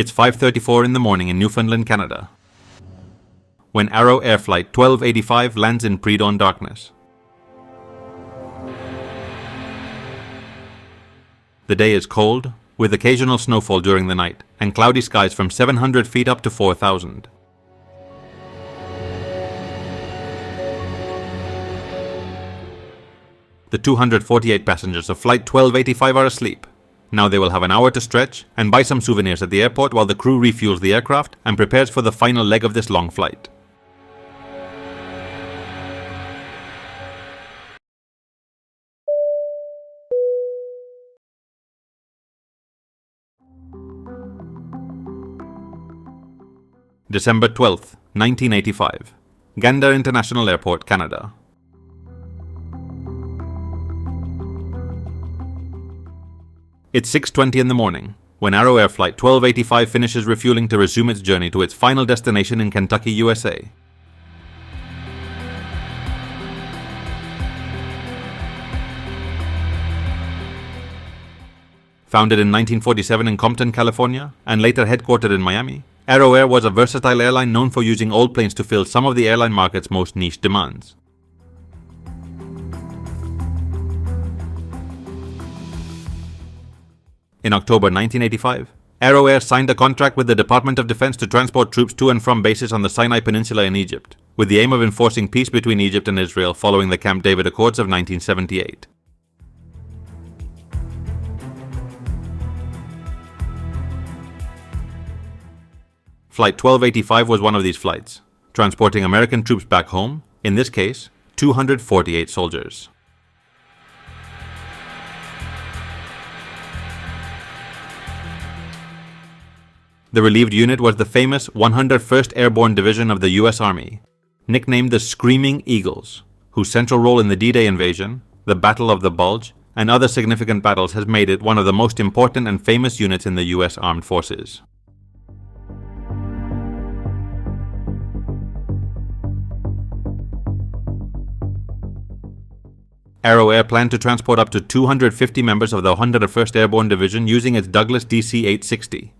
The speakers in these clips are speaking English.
It's 5:34 in the morning in Newfoundland, Canada, when Arrow Air Flight 1285 lands in pre-dawn darkness. The day is cold, with occasional snowfall during the night, and cloudy skies from 700 feet up to 4,000. The 248 passengers of Flight 1285 are asleep. Now they will have an hour to stretch and buy some souvenirs at the airport while the crew refuels the aircraft and prepares for the final leg of this long flight. December 12th, 1985. Gander International Airport, Canada. It's 6:20 in the morning, when Arrow Air Flight 1285 finishes refueling to resume its journey to its final destination in Kentucky, USA. Founded in 1947 in Compton, California, and later headquartered in Miami, Arrow Air was a versatile airline known for using old planes to fill some of the airline market's most niche demands. In October 1985, Arrow Air signed a contract with the Department of Defense to transport troops to and from bases on the Sinai Peninsula in Egypt, with the aim of enforcing peace between Egypt and Israel following the Camp David Accords of 1978. Flight 1285 was one of these flights, transporting American troops back home, in this case, 248 soldiers. The relieved unit was the famous 101st Airborne Division of the U.S. Army, nicknamed the Screaming Eagles, whose central role in the D-Day invasion, the Battle of the Bulge, and other significant battles has made it one of the most important and famous units in the U.S. Armed Forces. Arrow Air planned to transport up to 250 members of the 101st Airborne Division using its Douglas DC-860.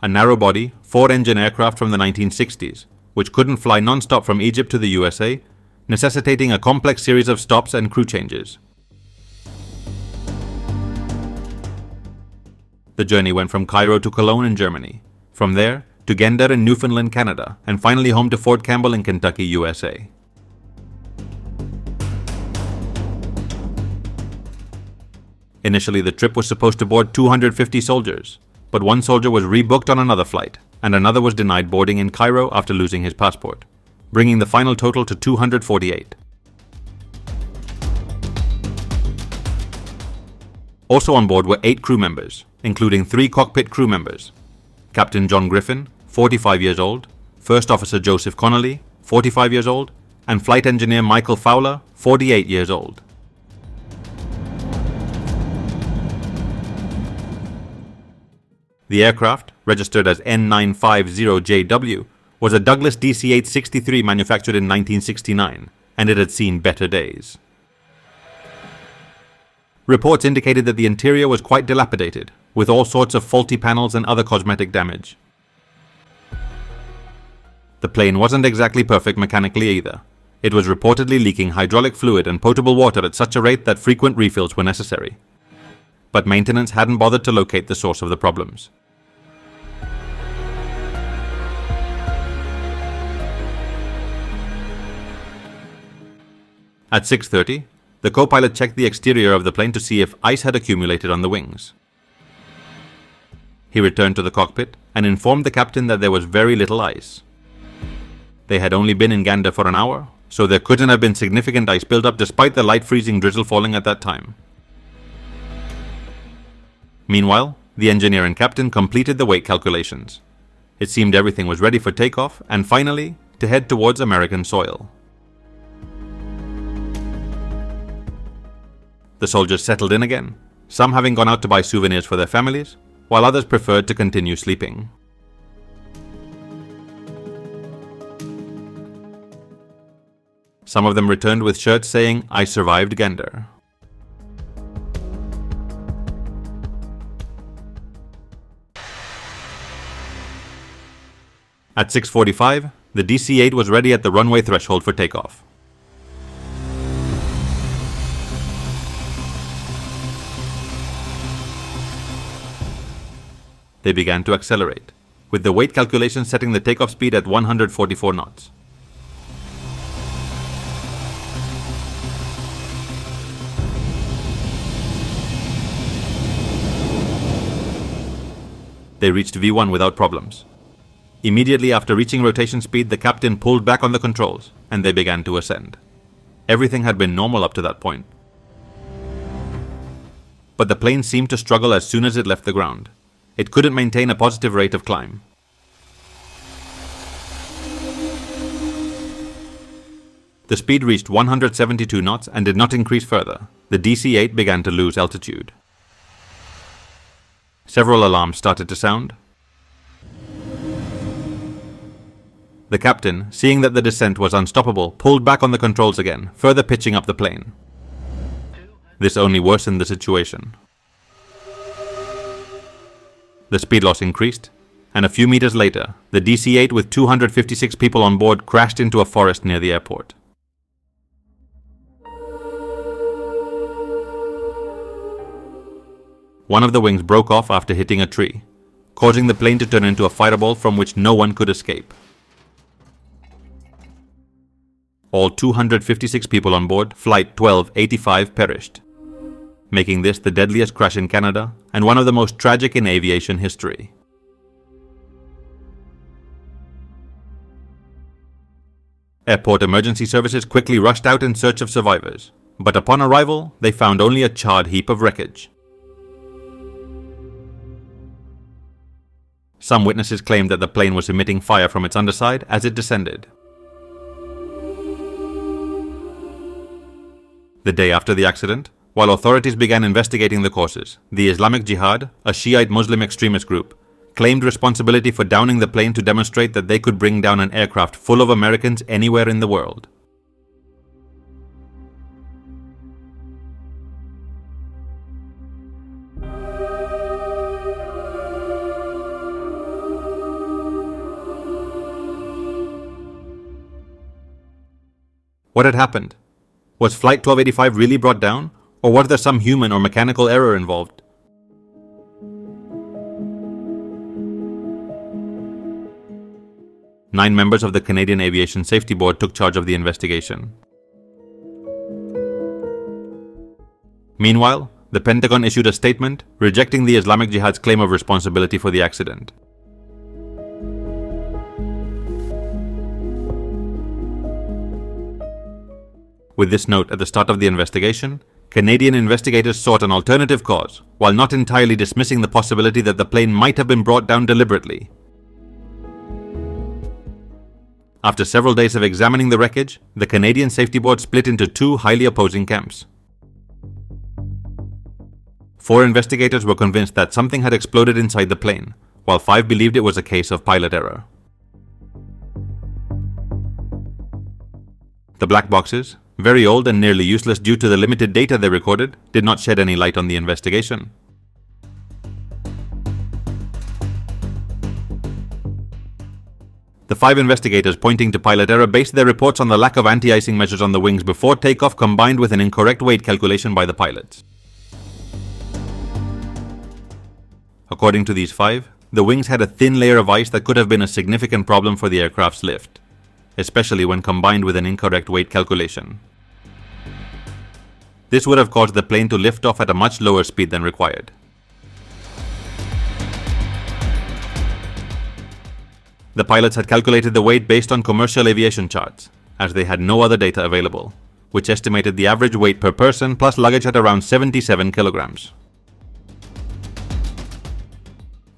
A narrow-body, four-engine aircraft from the 1960s, which couldn't fly non-stop from Egypt to the USA, necessitating a complex series of stops and crew changes. The journey went from Cairo to Cologne in Germany, from there to Gander in Newfoundland, Canada, and finally home to Fort Campbell in Kentucky, USA. Initially, the trip was supposed to board 250 soldiers, but one soldier was rebooked on another flight, and another was denied boarding in Cairo after losing his passport, bringing the final total to 248. Also on board were 8 crew members, including 3 cockpit crew members: Captain John Griffin, 45 years old, First Officer Joseph Connolly, 45 years old, and Flight Engineer Michael Fowler, 48 years old. The aircraft, registered as N950JW, was a Douglas DC-863 manufactured in 1969, and it had seen better days. Reports indicated that the interior was quite dilapidated, with all sorts of faulty panels and other cosmetic damage. The plane wasn't exactly perfect mechanically either. It was reportedly leaking hydraulic fluid and potable water at such a rate that frequent refills were necessary. But maintenance hadn't bothered to locate the source of the problems. At 6:30, the co-pilot checked the exterior of the plane to see if ice had accumulated on the wings. He returned to the cockpit and informed the captain that there was very little ice. They had only been in Gander for an hour, so there couldn't have been significant ice buildup despite the light freezing drizzle falling at that time. Meanwhile, the engineer and captain completed the weight calculations. It seemed everything was ready for takeoff and finally to head towards American soil. The soldiers settled in again, some having gone out to buy souvenirs for their families, while others preferred to continue sleeping. Some of them returned with shirts saying, "I survived Gander." At 6:45, the DC-8 was ready at the runway threshold for takeoff. They began to accelerate, with the weight calculation setting the takeoff speed at 144 knots. They reached V1 without problems. Immediately after reaching rotation speed, the captain pulled back on the controls, and they began to ascend. Everything had been normal up to that point. But the plane seemed to struggle as soon as it left the ground. It couldn't maintain a positive rate of climb. The speed reached 172 knots and did not increase further. The DC-8 began to lose altitude. Several alarms started to sound. The captain, seeing that the descent was unstoppable, pulled back on the controls again, further pitching up the plane. This only worsened the situation. The speed loss increased, and a few meters later, the DC-8 with 256 people on board crashed into a forest near the airport. One of the wings broke off after hitting a tree, causing the plane to turn into a fireball from which no one could escape. All 256 people on board Flight 1285 perished, making this the deadliest crash in Canada and one of the most tragic in aviation history. Airport emergency services quickly rushed out in search of survivors, but upon arrival, they found only a charred heap of wreckage. Some witnesses claimed that the plane was emitting fire from its underside as it descended. The day after the accident, while authorities began investigating the causes, the Islamic Jihad, a Shiite Muslim extremist group, claimed responsibility for downing the plane to demonstrate that they could bring down an aircraft full of Americans anywhere in the world. What had happened? Was Flight 1285 really brought down, or was there some human or mechanical error involved? Nine members of the Canadian Aviation Safety Board took charge of the investigation. Meanwhile, the Pentagon issued a statement rejecting the Islamic Jihad's claim of responsibility for the accident. With this note at the start of the investigation, Canadian investigators sought an alternative cause, while not entirely dismissing the possibility that the plane might have been brought down deliberately. After several days of examining the wreckage, the Canadian Safety Board split into two highly opposing camps. 4 investigators were convinced that something had exploded inside the plane, while 5 believed it was a case of pilot error. The black boxes, very old and nearly useless due to the limited data they recorded, did not shed any light on the investigation. The 5 investigators pointing to pilot error based their reports on the lack of anti-icing measures on the wings before takeoff, combined with an incorrect weight calculation by the pilots. According to these 5, the wings had a thin layer of ice that could have been a significant problem for the aircraft's lift, especially when combined with an incorrect weight calculation. This would have caused the plane to lift off at a much lower speed than required. The pilots had calculated the weight based on commercial aviation charts, as they had no other data available, which estimated the average weight per person plus luggage at around 77 kilograms.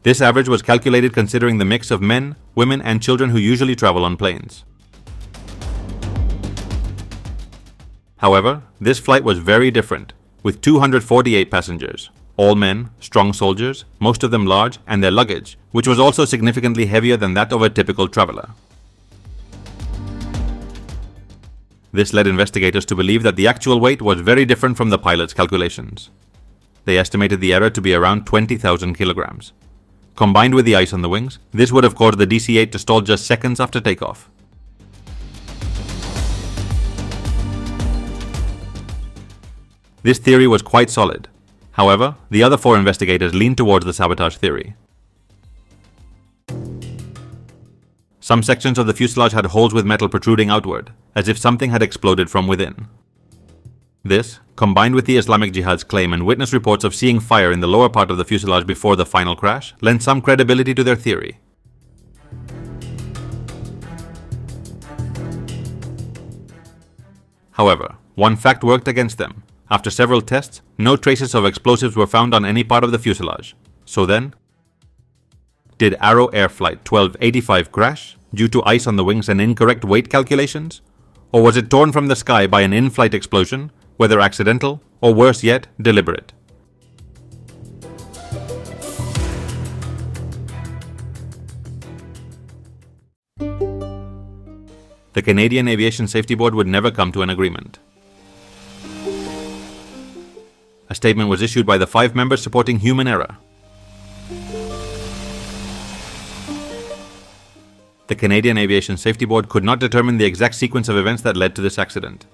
This average was calculated considering the mix of men, women, and children who usually travel on planes. However, this flight was very different, with 248 passengers, all men, strong soldiers, most of them large, and their luggage, which was also significantly heavier than that of a typical traveler. This led investigators to believe that the actual weight was very different from the pilot's calculations. They estimated the error to be around 20,000 kilograms. Combined with the ice on the wings, this would have caused the DC-8 to stall just seconds after takeoff. This theory was quite solid. However, the other 4 investigators leaned towards the sabotage theory. Some sections of the fuselage had holes with metal protruding outward, as if something had exploded from within. This, combined with the Islamic Jihad's claim and witness reports of seeing fire in the lower part of the fuselage before the final crash, lent some credibility to their theory. However, one fact worked against them. After several tests, no traces of explosives were found on any part of the fuselage. So then, did Arrow Air Flight 1285 crash due to ice on the wings and incorrect weight calculations? Or was it torn from the sky by an in-flight explosion, whether accidental or worse yet, deliberate? The Canadian Aviation Safety Board would never come to an agreement. A statement was issued by the 5 members supporting human error. The Canadian Aviation Safety Board could not determine the exact sequence of events that led to this accident.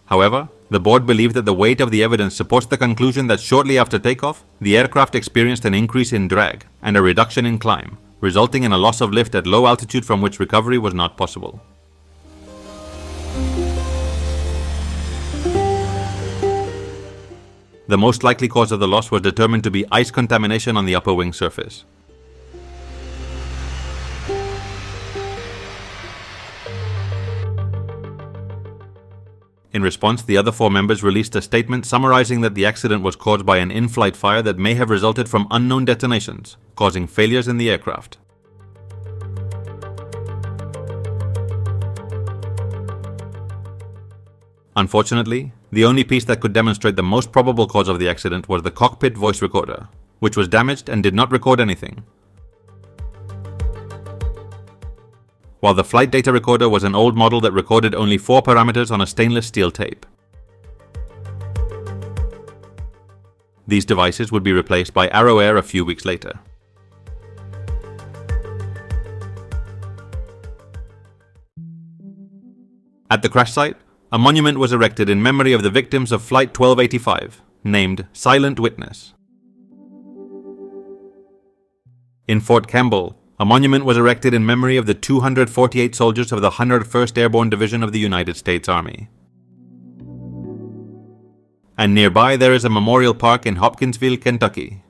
However, the board believed that the weight of the evidence supports the conclusion that shortly after takeoff, the aircraft experienced an increase in drag and a reduction in climb, resulting in a loss of lift at low altitude from which recovery was not possible. The most likely cause of the loss was determined to be ice contamination on the upper wing surface. In response, the other 4 members released a statement summarizing that the accident was caused by an in-flight fire that may have resulted from unknown detonations, causing failures in the aircraft. Unfortunately, the only piece that could demonstrate the most probable cause of the accident was the cockpit voice recorder, which was damaged and did not record anything. While the flight data recorder was an old model that recorded only 4 parameters on a stainless steel tape. These devices would be replaced by Arrow Air a few weeks later. At the crash site, a monument was erected in memory of the victims of Flight 1285, named Silent Witness. In Fort Campbell, a monument was erected in memory of the 248 soldiers of the 101st Airborne Division of the United States Army. And nearby there is a memorial park in Hopkinsville, Kentucky,